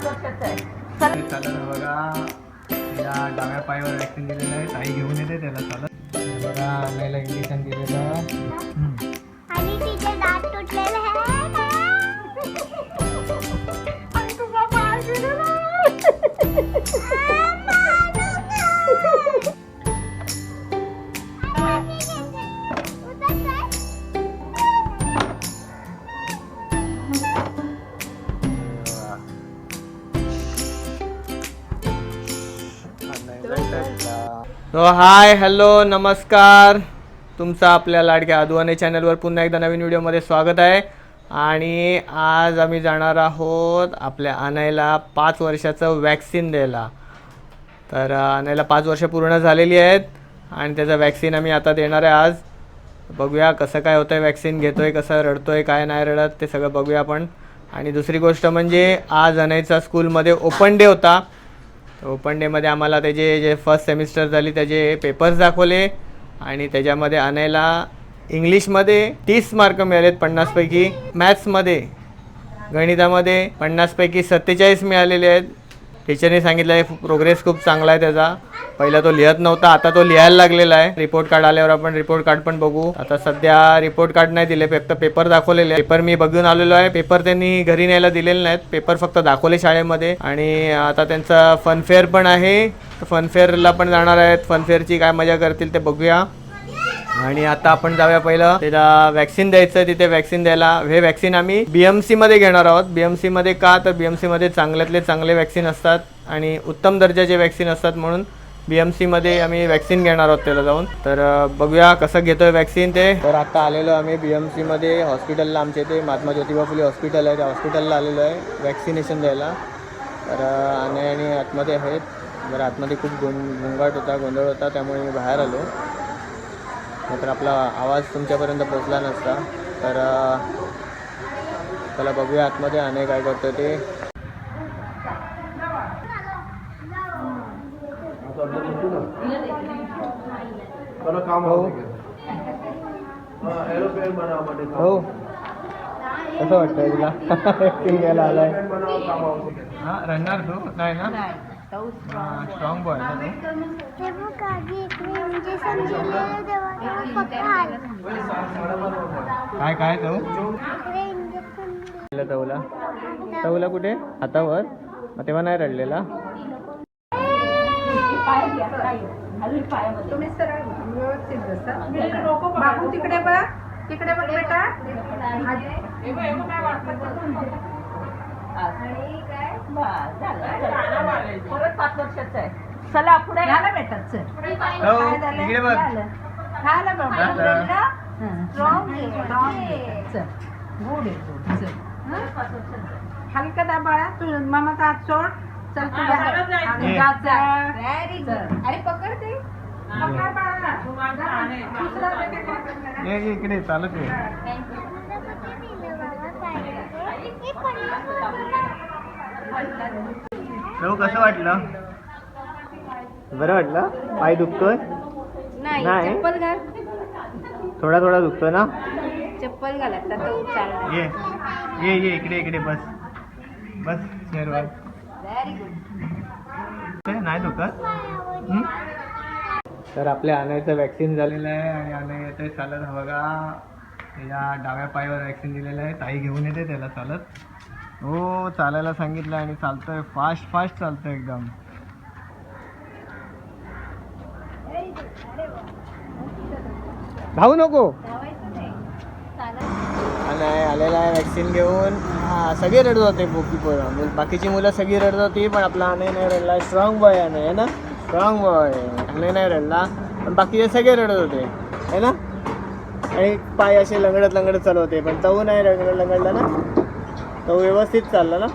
वर्षाचा आहे. चालत बघा, या डाव्या पायावर वॅक्सिन दिलेलं आहे. ताई घेऊन येते त्याला चालत. हे बघा, आणायला इंजेक्शन दिलेलं. आणि तिचे दात तुटलेले आहेत. आणि तुझा पाय गेलेला. तो हाय हॅलो नमस्कार, तुमचं आपल्या लाडक्या आदवाने चॅनलवर पुन्हा एकदा नवीन व्हिडिओमध्ये स्वागत आहे. आणि आज आम्ही जाणार आहोत आपल्या आणायला 5 वर्षाचं वॅक्सिन द्यायला. तर आणायला 5 वर्ष पूर्ण झालेली आहेत आणि त्याचं वॅक्सिन आम्ही आता देणार आहे आज. बघूया कसं काय होतं आहे, वॅक्सिन घेतो आहे, कसं रडतो आहे, काय नाही रडत ते सगळं बघूया आपण. आणि दुसरी गोष्ट म्हणजे आज आणायचा स्कूलमध्ये ओपन डे होता. ओपन डेमध्ये आम्हाला त्याचे जे फर्स्ट सेमिस्टर झाली त्याचे पेपर्स दाखवले आणि त्याच्यामध्ये आणायला इंग्लिशमध्ये 30 मार्क मिळालेत 50पैकी, मॅथ्समध्ये गणितामध्ये 50पैकी 47 मिळालेले आहेत. टीचरने सांगितलं आहे प्रोग्रेस खूप चांगला आहे त्याचा. पहिला तो लिहत नव्हता, आता तो लिहायला लागलेला आहे. रिपोर्ट कार्ड आल्यावर आपण रिपोर्ट कार्ड पण बघू. आता सध्या रिपोर्ट कार्ड नाही दिले, फक्त पेपर दाखवलेले. पेपर मी बघून आलेलो आहे. पेपर त्यांनी घरी न्यायला दिलेले नाहीत, पेपर फक्त दाखवले शाळेमध्ये. आणि आता त्यांचा फनफेअर पण आहे, फनफेअरला पण जाणार आहेत. फनफेअरची काय मजा करतील ते बघूया. आणि आता आपण जाऊया पहिलं त्याला वॅक्सिन द्यायचं आहे. तिथे वॅक्सिन द्यायला हे वॅक्सिन आम्ही BMC मध्ये घेणार आहोत. BMC मध्ये का, तर BMC मध्ये चांगल्यातले चांगले वॅक्सिन असतात आणि उत्तम दर्जाचे वॅक्सिन असतात, म्हणून BMC मध्ये आम्ही वॅक्सिन घेणार आहोत त्याला जाऊन. तर बघूया कसं घेतोय वॅक्सिन ते. तर आता आलेलो आम्ही BMC मध्ये हॉस्पिटलला. आमच्या इथे महात्मा ज्योतिबा फुले हॉस्पिटल आहे, त्या हॉस्पिटलला आलेलो आहे वॅक्सिनेशन द्यायला. तर आणि आतमध्ये आहेत. जर आतमध्ये खूप गोंधळ होता त्यामुळे मी बाहेर आलो, नाहीतर आपला आवाज तुमच्यापर्यंत पोचला नसता. तर त्याला बघूया आतमध्ये आणि काय करतो ते. हो कसं वाटतंय तुला वॅक्सिन घ्यायला आलाय? हां रडणार तू नाही ना? स्ट्रॉंग बॉय ना तू? काय तो तवला कुठे हातावर? मग तेव्हा नाही रडलेला. तिकडे बघ, तिकडे बघ बेटा. परत 5 वर्षाचा आहे. चला पुढे झालं बेटा. इकडे बघ. हलका दाबाळा तू मामाचा हात सोड. चल अरे पकडते इकडे चालत आहे. कसं वाटलं? बरं वाटलं? पाय दुखतोय? नाही चप्पल घाल. थोडा थोडा दुखतोय ना? चप्पल घाल आता तो चालणार. ये इकडे बस चेअरवर. नाही दुखत? तर आपल्या आणायचं वॅक्सिन झालेलं आहे आणि आणाय येते चालत. बघा त्याच्या डाव्या पायावर वॅक्सिन दिलेलं आहे. ताई घेऊन येते त्याला चालत. हो चालायला सांगितलं आणि चालतोय, फास्ट चालतोय एकदम. धावू नको. नाही आलेला आहे वॅक्सिन घेऊन. सगळे रडत होते बाकीची मुलं सगळी रडत होती, पण आपला आणे नाही रडला. स्ट्रॉंग बॉय आहे ना, स्ट्रॉंग बॉय. आणे नाही रडला, पण बाकीचे सगळे रडत होते है ना. आणि पाय असे लंगडत चालवते, पण तऊ नाही लंगडला ना, तो व्यवस्थित चालला ना.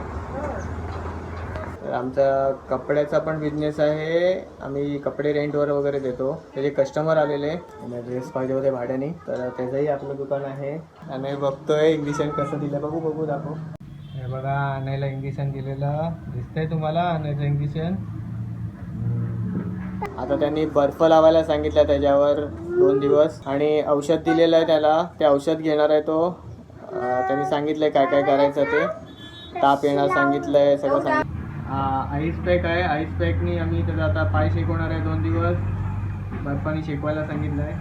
आमचा कपड्याचा पण बिझनेस आहे. आम्ही कपडे रेंटवर वगैरे देतो. त्याचे कस्टमर आलेले, ड्रेस पाहिजे होते भाड्याने, तर त्याचंही आपलं दुकान आहे. आणि बघतोय इंजेक्शन कसं दिलं, बघू दाखव. हे बघा आणायला इंजेक्शन दिलेलं दिसतंय तुम्हाला. आणायचं इंजेक्शन आता त्यांनी बर्फ लावायला सांगितलं त्याच्यावर 2 दिवस, आणि औषध दिलेलं आहे त्याला. ते औषध घेणार आहे तो. त्यांनी सांगितलंय काय काय करायचं ते. ताप येणार सांगितलंय, सगळं सांगितलं. आईस पॅक आहे. आईस पॅकनी आम्ही त्याचा आता पाय शेकवणार आहे 2 दिवस. बर्फाने शेकवायला सांगितलं आहे.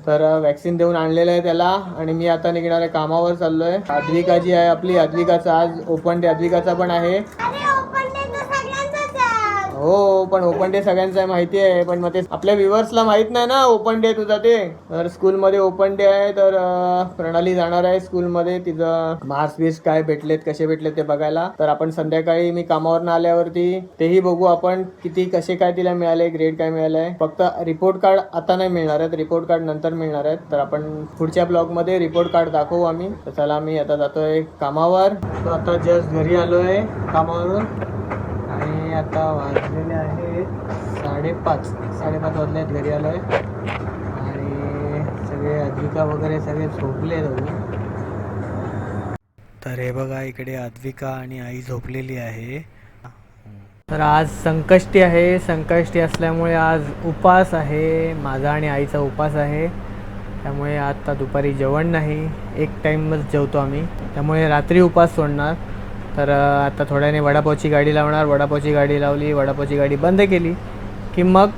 तर वॅक्सिन देऊन आणलेलं आहे त्याला आणि मी आता निघणार आहे, कामावर चाललोय. अद्विका जी आहे आपली, अद्विकाचा आज ओपन डे अद्विकाचा पण आहे. अरे ओपन डे तर सगळ्यांचाच आहे. हो, पण ओपन डे सगळ्यांचा माहिती आहे, पण मग ते आपल्या व्ह्युअर्सला माहित नाही ना ओपन डे तुझा ते. तर स्कूलमध्ये ओपन डे आहे, तर प्रणाली जाणार आहे स्कूलमध्ये. तिचं मार्क्स बीस काय भेटलेत, कसे भेटलेत ते बघायला. तर आपण संध्याकाळी मी कामावरनं आल्यावरती तेही बघू आपण किती कसे काय तिला मिळाले, ग्रेड काय मिळालंय. फक्त रिपोर्ट कार्ड आता नाही मिळणार आहेत, रिपोर्ट कार्ड नंतर मिळणार आहेत. तर आपण पुढच्या ब्लॉगमध्ये रिपोर्ट कार्ड दाखवू आम्ही. तर चला मी आता जातोय कामावर. तो आता जस्ट घरी आलोय कामावरून आणि आता वाजलेले आहेत 5:30 वाजले आहेत. घरी आलोय आणि सगळे अद्विका वगैरे सगळे झोपले अजून. तर हे बघा इकडे अद्विका आणि आई झोपलेली आहे. तर आज संकष्टी आहे. संकष्टी असल्यामुळे आज उपास आहे, माझा आणि आईचा उपास आहे. त्यामुळे आता दुपारी जेवण नाही, एक टाईमच जेवतो आम्ही. त्यामुळे रात्री उपास सोडणार. तर आता थोड्याने वडापावची गाडी लावणार. वडापावची गाडी लावली, वडापावची गाडी बंद केली की मग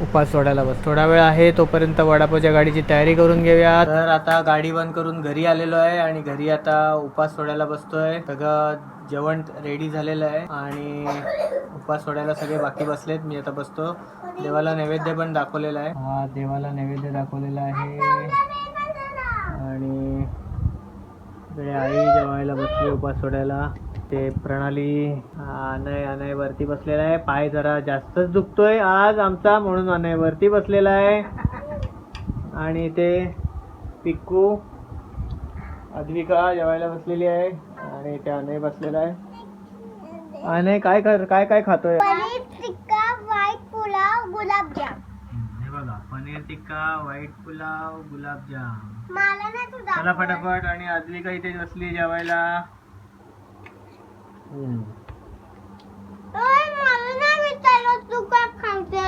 उपास सोडायला बस. थोडा वेळ आहे, तोपर्यंत वडापावच्या गाडीची तयारी करून घेऊया. तर आता गाडी बंद करून घरी आलेलो आहे आणि घरी आता उपास सोडायला बसतोय. सगळं जेवण रेडी झालेलं आहे आणि उपास सोडायला सगळे बाकी बसलेत. मी आता बसतो. देवाला नैवेद्य पण दाखवलेला आहे. हा देवाला नैवेद्य दाखवलेला आहे आणि इकडे आई जेवायला बसली उपास सोडायला. ते प्रणाली अनय वरती बसलेला आहे. पाय जरा जास्तच दुखतोय आज आमचा, म्हणून अनय वरती बसलेला आहे. आणि ते पिक्कू अद्विका जेवायला बसलेली आहे आणि ते अनय बसलेला आहे. अनय काय खातोय? पनीर टिक्का, व्हाईट पुलाव, गुलाबजाम. हे बघा, पनीर टिक्का, व्हाईट पुलाव, गुलाबजाम. मला ना तू चला फटाफट. आणि अद्विका इथे बसली जेवायला. तू काय खाते?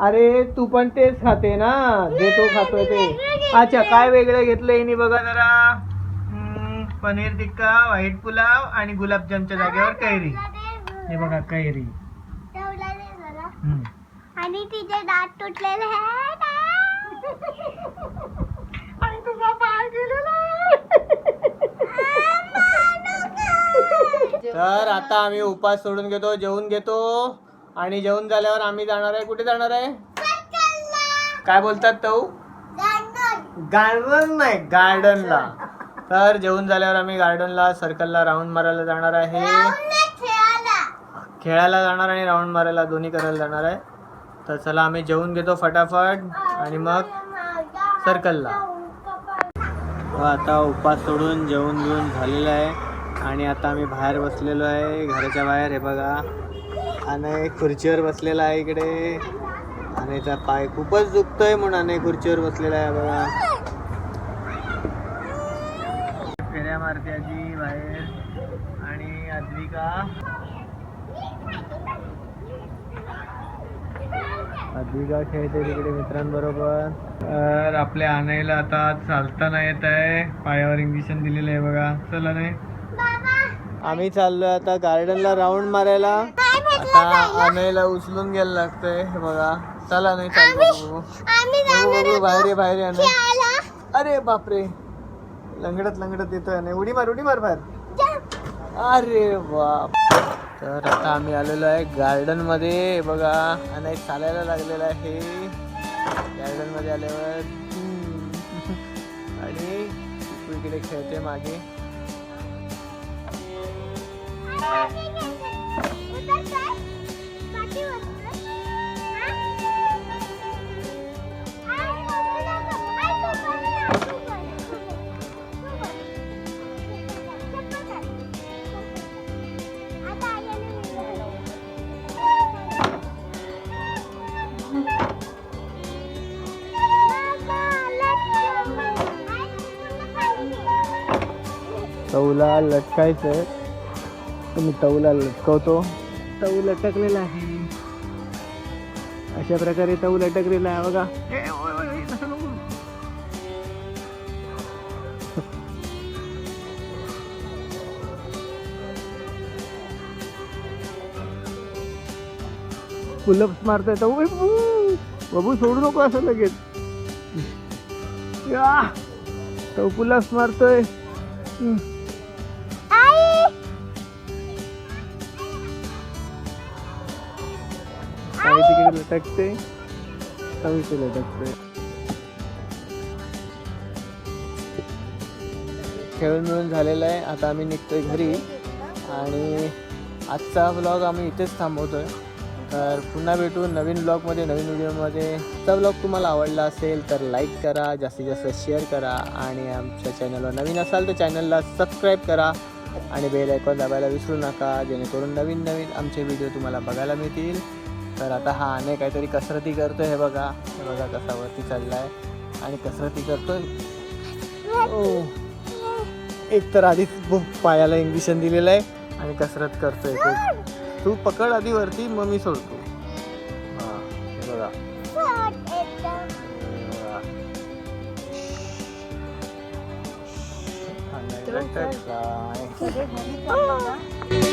अरे तू पण तेच खाते ना, जे तो खातोय ते. अच्छा, काय वेगळं घेतलं हिने बघा जरा. पनीर टिक्का, व्हाईट पुलाव आणि गुलाबजामच्या जागेवर कैरी. हे बघा कैरी. आणि तिचे दात तुटलेले आहेत आणि तुझा पाय गेलेला. तर आता आम्ही उपास सोडून घेतो, जेवून घेतो आणि जेवून झाल्यावर आम्ही जाणार आहे. कुठे जाणार आहे? काय बोलतात तो? गार्डन नाही, गार्डनला. तर जेवून झाल्यावर आम्ही गार्डनला, सर्कलला राऊंड मारायला जाणार आहे. खेळायला जाणार आणि राऊंड मारायला दोन्ही करायला जाणार आहे. तर चला आम्ही जेवून घेतो फटाफट आणि मग सर्कलला. आता उपास सोडून जेवून घेऊन झालेलं आहे आणि आता आम्ही बाहेर बसलेलो आहे, घराच्या बाहेर. हे बघा, आणि खुर्चीवर बसलेला आहे इकडे. आणि त्याचा पाय खूपच दुखतोय म्हणून आणि खुर्चीवर बसलेला आहे. बघा, फेऱ्या मारते आजी बाहेर. आणि अद्विका खेळते तिकडे मित्रांबरोबर. तर आपल्या आणायला आता चालता नाही येत आहे, पायावर इंजेक्शन दिलेलं आहे बघा. चला नाही, आम्ही चाललोय आता गार्डनला राऊंड मारायला. आता आणायला उचलून घ्यायला लागतंय. हे बघा, चला नाही चालतो. बाहेर बाहेर आणय. अरे बापरे, लंगडत येतोय नाही. उडी मार बाहेर. अरे बाप. तर आता आम्ही आलेलो आहे गार्डन मध्ये. बघा, आणि चालायला लागलेला आहे गार्डन मध्ये आल्यावर. आणि इकडे खेळते मागे. तौला लटकायचंय, तुम्ही तौला लटकवतो. तऊ लटकलेला आहे, अशा प्रकारे तऊ लटकलेला आहे बघा. पुलअप्स मारता येतं. बाबू सोडू नको असं लगेच. या तो पुलअप्स मारतोय. काही तिकडे लटकते, सविते लटकते. खेळून मिळून झालेलं आहे. आता आम्ही निघतोय घरी आणि आजचा व्लॉग आम्ही इथेच थांबवतोय. तर पुन्हा भेटू नवीन ब्लॉगमध्ये, नवीन व्हिडिओमध्ये. आजचा ब्लॉग तुम्हाला आवडला असेल तर लाईक करा, जास्तीत जास्त शेअर करा आणि आमच्या चॅनलवर नवीन असाल तर चॅनलला सबस्क्राईब करा आणि बेल आयकॉन दाबायला विसरू नका, जेणेकरून नवीन नवीन आमचे व्हिडिओ तुम्हाला बघायला मिळतील. तर आता हा अने काहीतरी कसरती करतोय. हे बघा कसा वरती चाललाय आणि कसरती करतोय. एक तर आधीच पायाला इंजेक्शन दिलेलं आहे आणि कसरत करतोय. तू पकड आधी वरती, मग मी सोडतो. हां हे बघा. सगळे घरी चालले ना.